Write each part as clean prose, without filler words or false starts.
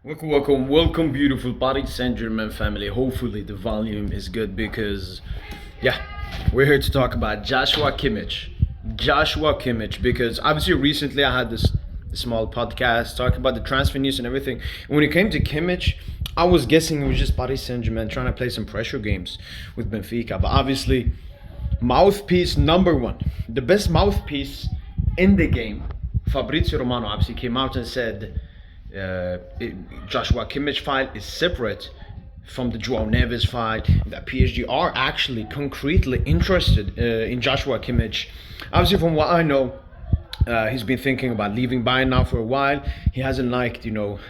Welcome, beautiful Paris Saint Germain family. Hopefully, the volume is good because, yeah, we're here to talk about Joshua Kimmich. Because obviously, recently I had this small podcast talking about the transfer news and everything. And when it came to Kimmich, I was guessing it was just Paris Saint Germain trying to play some pressure games with Benfica. But obviously, mouthpiece number one, the best mouthpiece in the game, Fabrizio Romano obviously came out and said Joshua Kimmich file is separate from the João Neves file, that PSG are actually concretely interested in Joshua Kimmich. Obviously, from what I know, he's been thinking about leaving Bayern now for a while. He hasn't liked, Tuchel.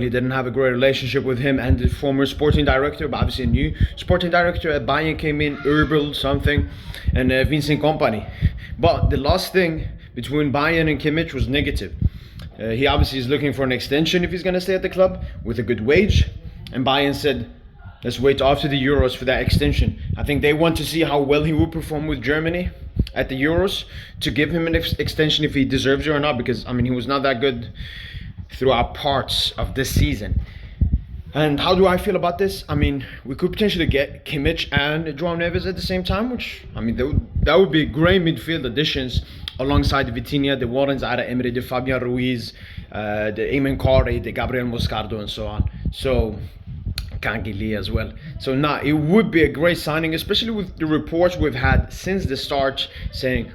He didn't have a great relationship with him and the former sporting director, but obviously a new sporting director at Bayern came in, Herbal something, and Vincent Kompany. But the last thing between Bayern and Kimmich was negative. He obviously is looking for an extension if he's going to stay at the club with a good wage. And Bayern said, let's wait after the Euros for that extension. I think they want to see how well he will perform with Germany at the Euros to give him an extension if he deserves it or not. Because, he was not that good throughout parts of this season. And how do I feel about this? We could potentially get Kimmich and João Neves at the same time, which, that would be great midfield additions alongside Vitinha, the Warrens, Ara Emre, the Fabian Ruiz, the Eamon Corey, the Gabriel Moscardo, and so on. So, Kangili as well. So, it would be a great signing, especially with the reports we've had since the start saying,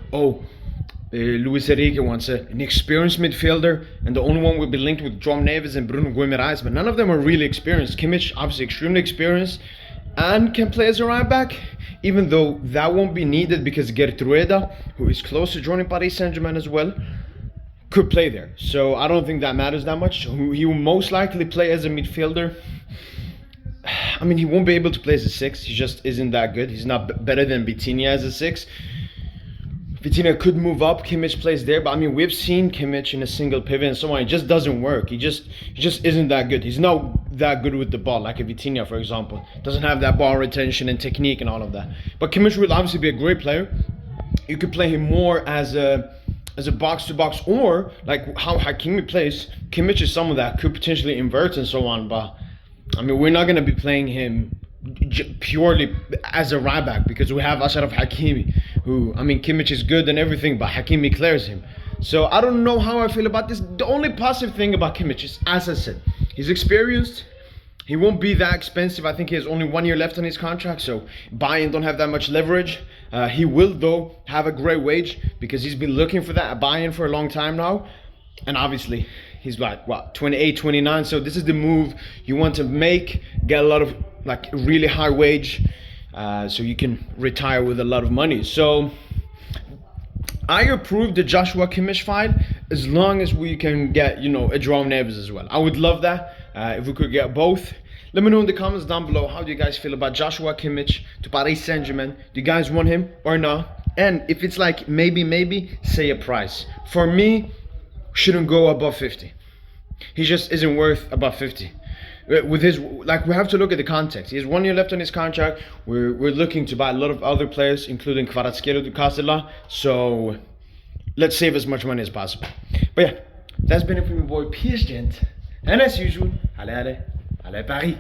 Luis Enrique wants an experienced midfielder, and the only one will be linked with João Neves and Bruno Guimaraes, but none of them are really experienced. Kimmich, obviously extremely experienced, and can play as a right back, even though that won't be needed because Gertruida, who is close to joining Paris Saint Germain as well, could play there. So I don't think that matters that much. He will most likely play as a midfielder. He won't be able to play as a 6. He just isn't that good. He's not better than Vitinha as a 6. Vitinha could move up, Kimmich plays there, but we've seen Kimmich in a single pivot and so on. It just doesn't work. He just isn't that good. He's not that good with the ball, like a Vitinha, for example. Doesn't have that ball retention and technique and all of that. But Kimmich will obviously be a great player. You could play him more as a box-to-box, or like how Hakimi plays. Kimmich is someone that could potentially invert and so on, but we're not going to be playing him purely as a right back because we have Ashraf Hakimi, who Kimmich is good and everything, but Hakimi clears him. So I don't know how I feel about this. The only positive thing about Kimmich is, as I said, he's experienced. He won't be that expensive. I think he has only 1 year left on his contract, so Bayern don't have that much leverage. He will, though, have a great wage because he's been looking for that at Bayern for a long time now. And obviously, he's 28, 29. So this is the move you want to make, get a lot of really high wage, so you can retire with a lot of money. So I approve the Joshua Kimmich file as long as we can get, a João Neves as well. I would love that if we could get both. Let me know in the comments down below, how do you guys feel about Joshua Kimmich to Paris Saint Germain? Do you guys want him or not? And if it's like maybe, say a price. For me, shouldn't go above 50. He just isn't worth above 50. With his, we have to look at the context. He has 1 year left on his contract. We're looking to buy a lot of other players, including Kvaratskhelia to Castella. So let's save as much money as possible. But yeah, that's been it from your boy PSG. And as usual, allez Paris.